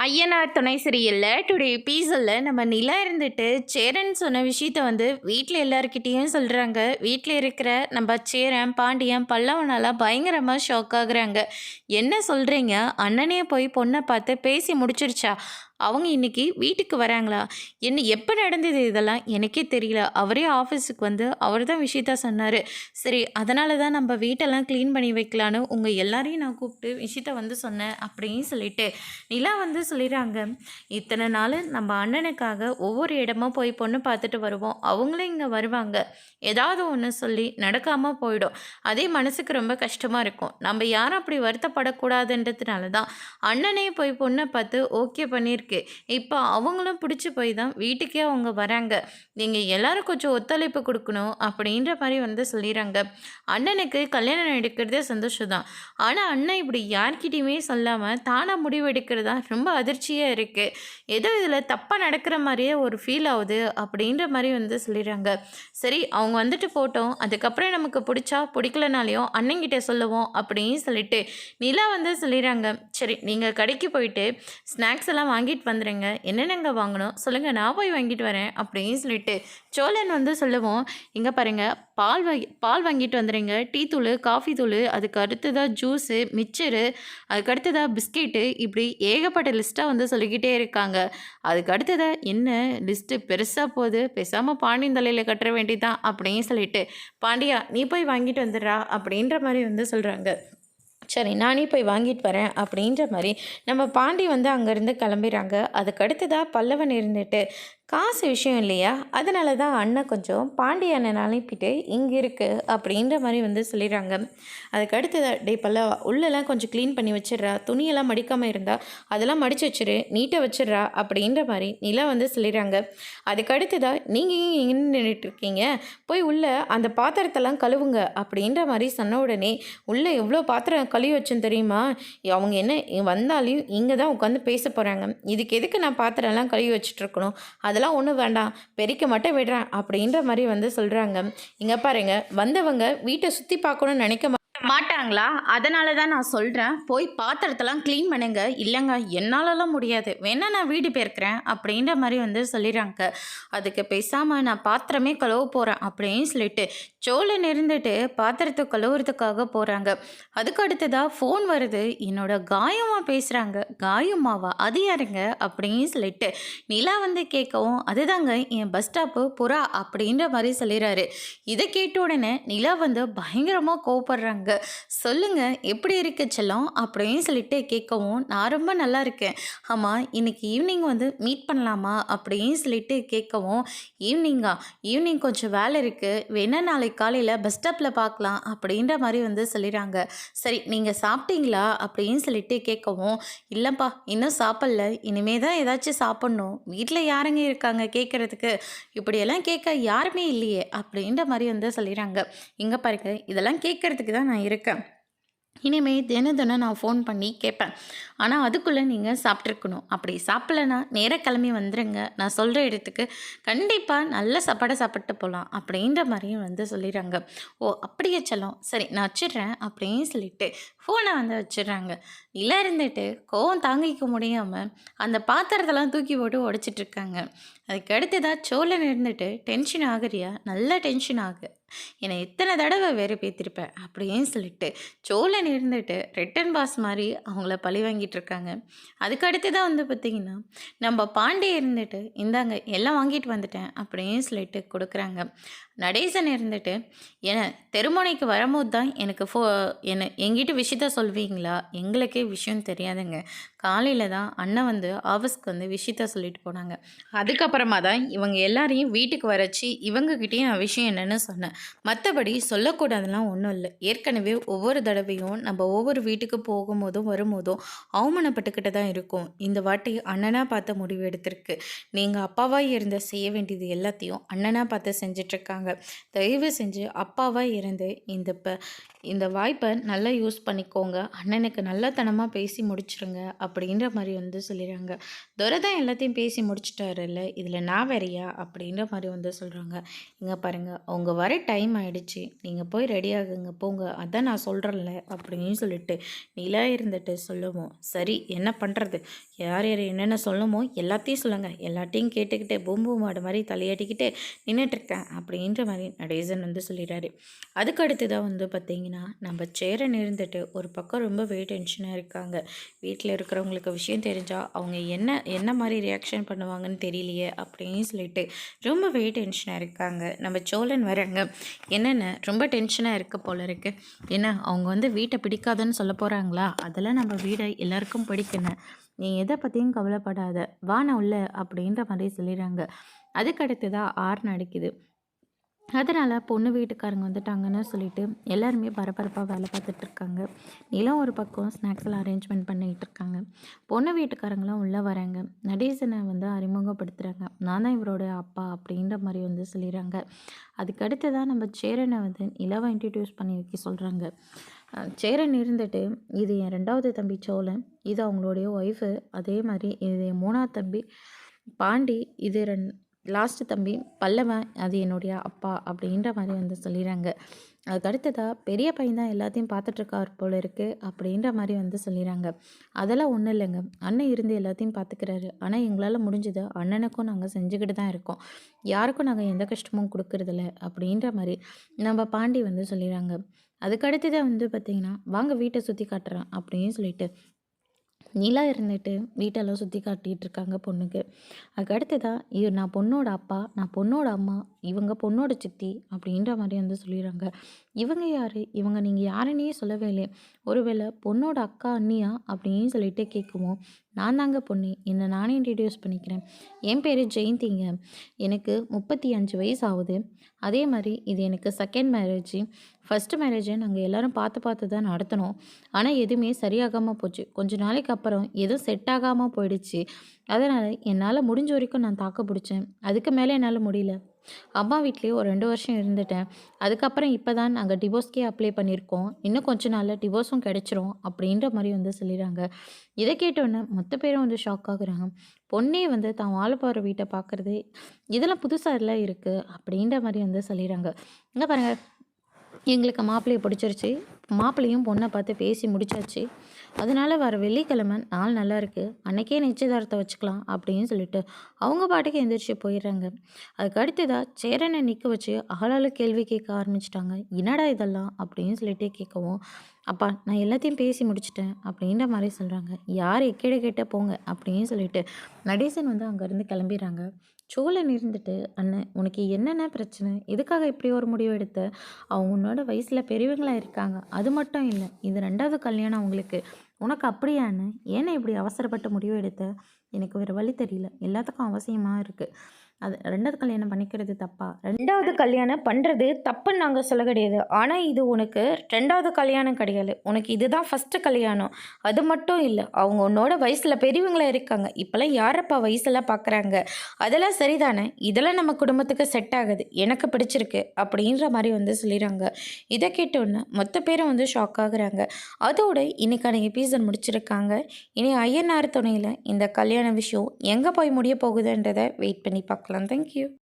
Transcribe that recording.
ஐயனார் துணை சரியில்ல டுடே எபிசோடில் நம்ம நிலா இருந்துட்டு சேரன் சொன்ன விஷயத்த வீட்டில் எல்லாருக்கிட்டேயும் சொல்கிறாங்க. வீட்டில் இருக்கிற நம்ம சேரன் பாண்டியன் பல்லவனால பயங்கரமாக ஷாக் ஆகுறாங்க. என்ன சொல்கிறீங்க, அண்ணனே போய் பொண்ணை பார்த்து பேசி முடிச்சிருச்சா? அவங்க இன்னைக்கு வீட்டுக்கு வராங்களா? என்ன எப்போ நடந்தது இதெல்லாம் எனக்கே தெரியல. அவரே ஆஃபீஸுக்கு அவர் தான் விஷயத்த சொன்னார். சரி, அதனால தான் நம்ம வீட்டெல்லாம் க்ளீன் பண்ணி வைக்கலான்னு உங்கள் எல்லாரையும் நான் கூப்பிட்டு விஷயத்த சொன்னேன் அப்படின்னு சொல்லிட்டு நிலா சொல்லிடுறாங்க. இத்தனை நாள் நம்ம அண்ணனுக்காக ஒவ்வொரு இடமா போய் பொண்ணு பார்த்துட்டு வருவோம். அவங்களும் இங்கே வருவாங்க. ஏதாவது ஒன்று சொல்லி நடக்காமல் போயிடும். அதே மனசுக்கு ரொம்ப கஷ்டமாக இருக்கும். நம்ம யாரும் அப்படி வருத்தப்படக்கூடாதுன்றதுனால தான் அண்ணனே போய் பொண்ணை பார்த்து ஓகே பண்ணியிருக்கு. இப்போ அவங்களும் பிடிச்சி போய் தான் வீட்டுக்கே அவங்க வராங்க. நீங்கள் எல்லாரும் கொஞ்சம் ஒத்துழைப்பு கொடுக்கணும் அப்படின்ற மாதிரி சொல்லிடுறாங்க. அண்ணனுக்கு கல்யாணம் எடுக்கிறதே சந்தோஷம் தான். ஆனால் அண்ணன் இப்படி யார்கிட்டையுமே சொல்லாமல் தானாக முடிவு எடுக்கிறதா ரொம்ப அதிர்ச்சியாக இருக்குது. ஏதோ இதில் தப்பாக நடக்கிற மாதிரியே ஒரு ஃபீல் ஆகுது அப்படின்ற மாதிரி சொல்லிடுறாங்க. சரி, அவங்க வந்துட்டு போட்டோம். அதுக்கப்புறம் நமக்கு பிடிச்சா பிடிக்கலனாலையும் அண்ணங்கிட்ட சொல்லுவோம் அப்படின்னு சொல்லிட்டு நிலா சொல்லிடுறாங்க. சரி, நீங்கள் கடைக்கு போயிட்டு ஸ்நாக்ஸ் எல்லாம் வாங்கிட்டு வந்துடுங்க. என்னென்னங்க வாங்கணும் சொல்லுங்கள், நான் போய் வாங்கிட்டு வரேன் அப்படின்னு சொல்லிட்டு சோழன் சொல்லுவோம். இங்கே பாருங்கள், பால் வாங்கிட்டு வந்துடுங்க. டீ தூள், காஃபி தூள், அதுக்கு அடுத்ததாக ஜூஸு, மிக்சரு, அதுக்கு அடுத்ததாக பிஸ்கெட்டு, இப்படி ஏகப்பட்ட லிஸ்ட்டாக சொல்லிக்கிட்டே இருக்காங்க. அதுக்கு அடுத்ததாக என்ன லிஸ்ட்டு பெருசாக போகுது, பேசாமல் பாண்டியன் தலையில் கட்டுற வேண்டியதான் அப்படின்னு சொல்லிட்டு பாண்டியா நீ போய் வாங்கிட்டு வந்துடுறா அப்படின்ற மாதிரி சொல்கிறாங்க. சரி, நானே போய் வாங்கிட்டு வரேன் அப்படின்ற மாதிரி நம்ம பாண்டி அங்கேருந்து கிளம்பிடுறாங்க. அதுக்கு அடுத்ததாக பல்லவன் இருந்துட்டு காசு விஷயம் இல்லையா, அதனால தான் அண்ணன் கொஞ்சம் பாண்டி அண்ணன் அனுப்பிட்டு இங்கே இருக்குது அப்படின்ற மாதிரி சொல்லிடுறாங்க. அதுக்கு அடுத்ததாக டே பல்லவா, உள்ளெல்லாம் கொஞ்சம் க்ளீன் பண்ணி வச்சிடுறா, துணியெல்லாம் மடிக்காமல் இருந்தால் அதெல்லாம் மடித்து வச்சிரு, நீட்டாக வச்சிடுறா அப்படின்ற மாதிரி நிலா சொல்லிடுறாங்க. அதுக்கு அடுத்ததாக நீங்கள் எங்கே நின்றுட்டுருக்கீங்க, போய் உள்ளே அந்த பாத்திரத்தெல்லாம் கழுவுங்க அப்படின்ற மாதிரி சொன்ன உடனே உள்ளே எவ்வளோ பாத்திரம் கழுவி வச்சுன்னு தெரியுமா, அவங்க என்ன வந்தாலையும் இங்கே தான் உட்காந்து பேச போகிறாங்க. இதுக்கு எதுக்கு நான் பாத்திரம்லாம் கழுவி வச்சுட்ருக்கணும், அதெல்லாம் ஒன்றும் வேண்டாம், பெருக்க மட்டும் விடுறேன் அப்படின்ற மாதிரி சொல்கிறாங்க. இங்கே பாருங்கள், வந்தவங்க வீட்டை சுற்றி பார்க்கணும்னு நினைக்க மாட்டாங்களா? அதனால தான் நான் சொல்கிறேன், போய் பாத்திரத்தெல்லாம் க்ளீன் பண்ணுங்க. இல்லைங்க, என்னாலலாம் முடியாது, வேணா நான் வீடு போயிருக்கிறேன் அப்படின்ற மாதிரி சொல்லிடுறாங்க. அதுக்கு பேசாமல் நான் பாத்திரமே கழுவ போகிறேன் அப்படின்னு சொல்லிட்டு சோழன் இருந்துட்டு பாத்திரத்தை கழுவுறதுக்காக போகிறாங்க. அதுக்கு அடுத்ததாக ஃபோன் வருது. என்னோட காயமாக பேசுகிறாங்க. காயமாவா, அது யாருங்க அப்படின்னு சொல்லிட்டு நிலா கேட்கவும், அதுதாங்க என் பஸ் ஸ்டாப்பு புறா அப்படின்ற மாதிரி சொல்லிடுறாரு. இதை கேட்ட உடனே நிலா பயங்கரமாக கோவப்படுறாங்க. சொல்லுங்க, எப்படி இருக்கு செல்லம் அப்படின்னு சொல்லிட்டு கேட்கவும், நான் ரொம்ப நல்லா இருக்கேன். ஆமாம், இன்னைக்கு ஈவினிங் மீட் பண்ணலாமா அப்படின்னு சொல்லிட்டு கேட்கவும், ஈவினிங் கொஞ்சம் வேலை இருக்குது, வேணா நாளைக்கு காலையில் பஸ் ஸ்டாப்பில் பார்க்கலாம் அப்படின்ற மாதிரி சொல்லிடுறாங்க. சரி, நீங்கள் சாப்பிட்டீங்களா அப்படின்னு சொல்லிட்டு கேட்கவும், இல்லைப்பா இன்னும் சாப்பிடல, இனிமே தான் ஏதாச்சும் சாப்பிட்ணும், வீட்டில் யாருங்க இருக்காங்க கேட்குறதுக்கு, இப்படியெல்லாம் கேட்க யாருமே இல்லையே அப்படின்ற மாதிரி சொல்லிடுறாங்க. இங்கே பாருங்க, இதெல்லாம் கேட்குறதுக்கு தான் நான் இருக்கேன். இனிமேல் தினம் நான் ஃபோன் பண்ணி கேட்பேன். ஆனால் அதுக்குள்ளே நீங்கள் சாப்பிட்ருக்கணும். அப்படி சாப்பிட்லன்னா நேராக கிளம்பி வந்துடுங்க. நான் சொல்கிற இடத்துக்கு கண்டிப்பாக நல்ல சாப்பாடை சாப்பிட்டு போகலாம் அப்படின்ற மாதிரியும் சொல்லிடுறாங்க. ஓ அப்படியே செல்லம், சரி நான் வச்சிடுறேன் அப்படின்னு சொல்லிட்டு ஃபோனை வச்சிடுறாங்க. இல்லை இருந்துட்டு கோவம் தாங்கிக்க முடியாமல் அந்த பாத்திரத்தெல்லாம் தூக்கி போட்டு உடைச்சிட்ருக்காங்க. அதுக்கு அடுத்ததாக சோழன் இருந்துட்டு டென்ஷன் ஆகுறியா, நல்லா டென்ஷன் ஆகு, என்னை எத்தனை தடவை வேறு பேத்திருப்பேன் அப்படின்னு சொல்லிட்டு சோழன் இருந்துட்டு ரிட்டன் பாஸ் மாதிரி அவங்கள பழி வாங்கிட்டு இருக்காங்க. அதுக்கு அடுத்து தான் பார்த்திங்கன்னா நம்ம பாண்டே இருந்துட்டு இந்தாங்க எல்லாம் வாங்கிட்டு வந்துட்டேன் அப்படின்னு சொல்லிட்டு கொடுக்குறாங்க. நடேசன் இருந்துட்டு என்னை தெருமுனைக்கு வரும்போது தான் எனக்கு எங்கிட்ட விஷயத்த சொல்வீங்களா, எங்களுக்கே விஷயம் தெரியாதுங்க, காலையில் தான் அண்ணன் ஆஃபீஸ்க்கு விஷயத்த சொல்லிட்டு போனாங்க, அதுக்கப்புறமா தான் இவங்க எல்லாரையும் வீட்டுக்கு வரச்சு இவங்ககிட்டயும் நான் விஷயம் என்னென்னு சொன்னேன், மற்றபடி சொல்லக்கூடாதுலாம் ஒன்றும் இல்லை. ஏற்கனவே ஒவ்வொரு தடவையும் நம்ம ஒவ்வொரு வீட்டுக்கு போகும்போதும் வரும்போதும் அவமானப்பட்டுக்கிட்டு தான் இருக்கும். இந்த வாட்டி அண்ணனாக பார்த்த முடிவு எடுத்திருக்கு. நீங்கள் அப்பாவாக இருந்த செய்ய வேண்டியது எல்லாத்தையும் அண்ணனாக பார்த்து செஞ்சிட்ருக்காங்க. தயவு செஞ்சு அப்பாவாக இருந்து இந்த வாய்ப்பை நல்லா யூஸ் பண்ணிக்கோங்க, அண்ணனுக்கு நல்லத்தனமாக பேசி முடிச்சிருங்க அப்படின்ற மாரி வந்து சொல்லிடுறாங்க. "துரை தான் எல்லாத்தையும் பேசி முடிச்சுட்டாருல்ல, இதில நான் வேறயா?" அப்படின்ற மாரி வந்து சொல்றாங்க. "இங்க பாருங்க, அவங்க வர டைம் ஆயிடுச்சு. நீங்க போய் ரெடி ஆகுங்க போங்க. அதான் நான் சொல்றேன்ல." அப்படின்னு சொல்லிட்டு நிலா இருந்துட்டு சொல்லவும், "சரி என்ன பண்றது? யார் யார் என்னென்ன சொல்லணுமோ எல்லாத்தையும் சொல்லுங்க. எல்லாத்தையும் கேட்டுக்கிட்டு பூம் பூம் மாடு மாரி தலையாட்டிக்கிட்டு நின்னுட்டுருக்கேன்." அப்படின்ற மாரி நடேசன் வந்து சொல்லிடுறாரு. அதுக்கு அடுத்ததா வந்து பார்த்தீங்கன்னா, நம்ம சேரன் இருந்துட்டு ஒரு பக்கம் ரொம்பவே டென்ஷனா இருக்காங்க. வீட்ல இருக்கிறவங்களுக்கு விஷயம் தெரிஞ்சா, அவங்க என்ன மாரி ரியாக்ஷன் பண்ணுவாங்கன்னு தெரியலையே அப்படின்னு சொல்லிட்டு ரொம்பவே டென்ஷனா இருக்காங்க. நம்ம சோழன் வராங்க. என்னென்ன ரொம்ப டென்ஷனா இருக்கு போல இருக்கு. என்ன அவங்க வந்து வீட்ட பிடிக்காதுன்னு சொல்ல போறாங்களா? அதெல்லாம் நம்ம வீட எல்லாருக்கும் பிடிக்குங்க. நீ எத பத்தியும் கவலைப்படாத. வா நான் உள்ள அப்படின்ற மாரி சொல்லிடுறாங்க. அதுக்கு அடுத்ததா ஹார்ன் அடிக்குது. அதனால் பொண்ணு வீட்டுக்காரங்க வந்துட்டாங்கன்னு சொல்லிட்டு எல்லாருமே பரபரப்பாக வேலை பார்த்துட்டு இருக்காங்க. நிலம் ஒரு பக்கம் ஸ்நாக்ஸ்லாம் அரேஞ்ச்மெண்ட் பண்ணிகிட்டு இருக்காங்க. பொண்ணு வீட்டுக்காரங்களாம் உள்ளே வராங்க. நடேசனை வந்து அறிமுகப்படுத்துகிறாங்க. நான் தான் இவரோட அப்பா அப்படின்ற மாதிரி வந்து சொல்லிடுறாங்க. அதுக்கு அடுத்து தான் நம்ம சேரனை வந்து நிலவை இன்ட்ரடியூஸ் பண்ணி வைக்க சொல்கிறாங்க. சேரன் இருந்துட்டு இது என் 2வது தம்பி சோழன், இது அவங்களுடைய ஒய்ஃபு, அதே மாதிரி இது என் 3வது தம்பி பாண்டி, இது லாஸ்ட்டு தம்பி பல்லவன், அது என்னுடைய அப்பா அப்படின்ற மாதிரி வந்து சொல்லிடுறாங்க. அதுக்கு அடுத்ததா பெரிய பையன் தான் எல்லாத்தையும் பார்த்துட்ருக்கார் போல இருக்குது அப்படின்ற மாதிரி வந்து சொல்லிடுறாங்க. அதெல்லாம் ஒன்றும் இல்லைங்க, அண்ணன் இருந்து எல்லாத்தையும் பார்த்துக்கிறாரு. ஆனால் எங்களால் முடிஞ்சதை அண்ணனுக்கும் நாங்கள் செஞ்சுக்கிட்டு தான் இருக்கோம். யாருக்கும் நாங்கள் எந்த கஷ்டமும் கொடுக்கறதில்ல அப்படின்ற மாதிரி நம்ம பாண்டி வந்து சொல்லிடுறாங்க. அதுக்கு அடுத்ததாக வந்து பார்த்திங்கன்னா, வாங்க வீட்டை சுற்றி காட்டுறேன் அப்படின்னு சொல்லிட்டு நிலா இருந்துட்டு வீட்டெல்லாம் சுற்றி காட்டிகிட்டு இருக்காங்க பொண்ணுக்கு. அதுக்கு அடுத்ததாக இது நான் பொண்ணோட அப்பா, நான் பொண்ணோட அம்மா, இவங்க பொண்ணோட சித்தி அப்படின்ற மாதிரி வந்து சொல்லிடுறாங்க. இவங்க யார், இவங்க நீங்கள் யாருன்னே சொல்லவே இல்லையே, ஒருவேளை பொண்ணோட அக்கா அண்ணியா அப்படின்னு சொல்லிட்டு கேட்குவோம். நான் தாங்க பொண்ணு, என்னை நானே இன்ட்ரடியூஸ் பண்ணிக்கிறேன். என் பேர் ஜெயந்திங்க, எனக்கு 35 வயசு ஆகுது. அதே மாதிரி இது எனக்கு செகண்ட் மேரேஜ். ஃபஸ்ட்டு மேரேஜை நாங்கள் எல்லோரும் பார்த்து தான் நடத்தினோம். ஆனால் எதுவுமே சரியாகாமல் போச்சு. கொஞ்ச நாளைக்கு அப்புறம் எதுவும் செட் ஆகாமல் போயிடுச்சு. அதனால் என்னால் முடிஞ்ச வரைக்கும் நான் தாக்கு பிடிச்சேன். அதுக்கு மேலே என்னால் முடியல. அம்மா வீட்லேயே ஒரு 2 வருஷம் இருந்துட்டேன். அதுக்கப்புறம் இப்போ தான் நாங்கள் டிவோர்ஸ்க்கே அப்ளை பண்ணியிருக்கோம். இன்னும் கொஞ்ச நாளில் டிவோர்ஸும் கிடச்சிரும் அப்படின்ற மாதிரி வந்து சொல்லிடுறாங்க. இதை கேட்டோன்னே மொத்த பேரும் வந்து ஷாக் ஆகுறாங்க. பொண்ணே வந்து தான் வாழ போகிற வீட்டை பார்க்குறது இதெல்லாம் புதுசாக எல்லாம் இருக்குது அப்படின்ற மாதிரி வந்து சொல்லிடுறாங்க. இங்கே பாருங்கள், எங்களுக்கு மாப்பிள்ளையை பிடிச்சிருச்சு. மாப்பிள்ளையும் பொண்ணை பார்த்து பேசி முடிச்சாச்சு. அதனால் வர வெள்ளிக்கிழமை நாள் நல்லா இருக்குது, அன்றைக்கே நிச்சயதார்த்தம் வச்சுக்கலாம் அப்படின்னு சொல்லிட்டு அவங்க பாட்டுக்கு எந்திரிச்சு போயிடுறாங்க. அதுக்கு அடுத்ததாக சேரனை நிற்க வச்சு ஆளாளு கேள்வி கேட்க ஆரம்பிச்சிட்டாங்க. என்னடா இதெல்லாம் அப்படின்னு சொல்லிட்டு கேட்கவும், அப்பா நான் எல்லாத்தையும் பேசி முடிச்சிட்டேன் அப்படின்ற மாதிரி சொல்கிறாங்க. யார் எக்கேட கேட்ட போங்க அப்படின்னு சொல்லிட்டு நடேசன் வந்து அங்கேருந்து கிளம்பிடுறாங்க. சோழன் இருந்துட்டு, அண்ணன் உனக்கு என்னென்ன பிரச்சனை, எதுக்காக இப்படி ஒரு முடிவு எடுத்த, அவங்க உன்னோட வயசில் பெரியவங்களாக இருக்காங்க, அது மட்டும் இல்லை இது 2வது கல்யாணம் அவங்களுக்கு, உனக்கு அப்படியான்னு ஏன்னா இப்படி அவசரப்பட்ட முடிவு எடுத்த, எனக்கு வேறு வழி தெரியல, எல்லாத்துக்கும் அவசியமாக இருக்குது, அது 2வது கல்யாணம் பண்ணிக்கிறது தப்பா? 2வது கல்யாணம் பண்ணுறது தப்புன்னு நாங்கள் சொல்ல கிடையாது. ஆனால் இது உனக்கு 2வது கல்யாணம் கிடையாது. உனக்கு இதுதான் ஃபஸ்ட்டு கல்யாணம். அது மட்டும் இல்லை, அவங்க உன்னோட வயசில் பெரியவங்களா இருக்காங்க. இப்போல்லாம் யாரப்பா வயசெல்லாம் பார்க்குறாங்க? அதெல்லாம் சரிதானே, இதெல்லாம் நம்ம குடும்பத்துக்கு செட் ஆகுது, எனக்கு பிடிச்சிருக்கு அப்படின்ற மாதிரி வந்து சொல்லிடுறாங்க. இதை கேட்டோன்னே மொத்த பேரும் வந்து ஷாக் ஆகுறாங்க. அதோட இன்னைக்கான எபிசோட் முடிச்சிருக்காங்க. இனி ஐயனார் துணையில் இந்த கல்யாண விஷயம் எங்கே போய் முடிய போகுதுன்றதை வெயிட் பண்ணி பார்க்கலாம். Thank you.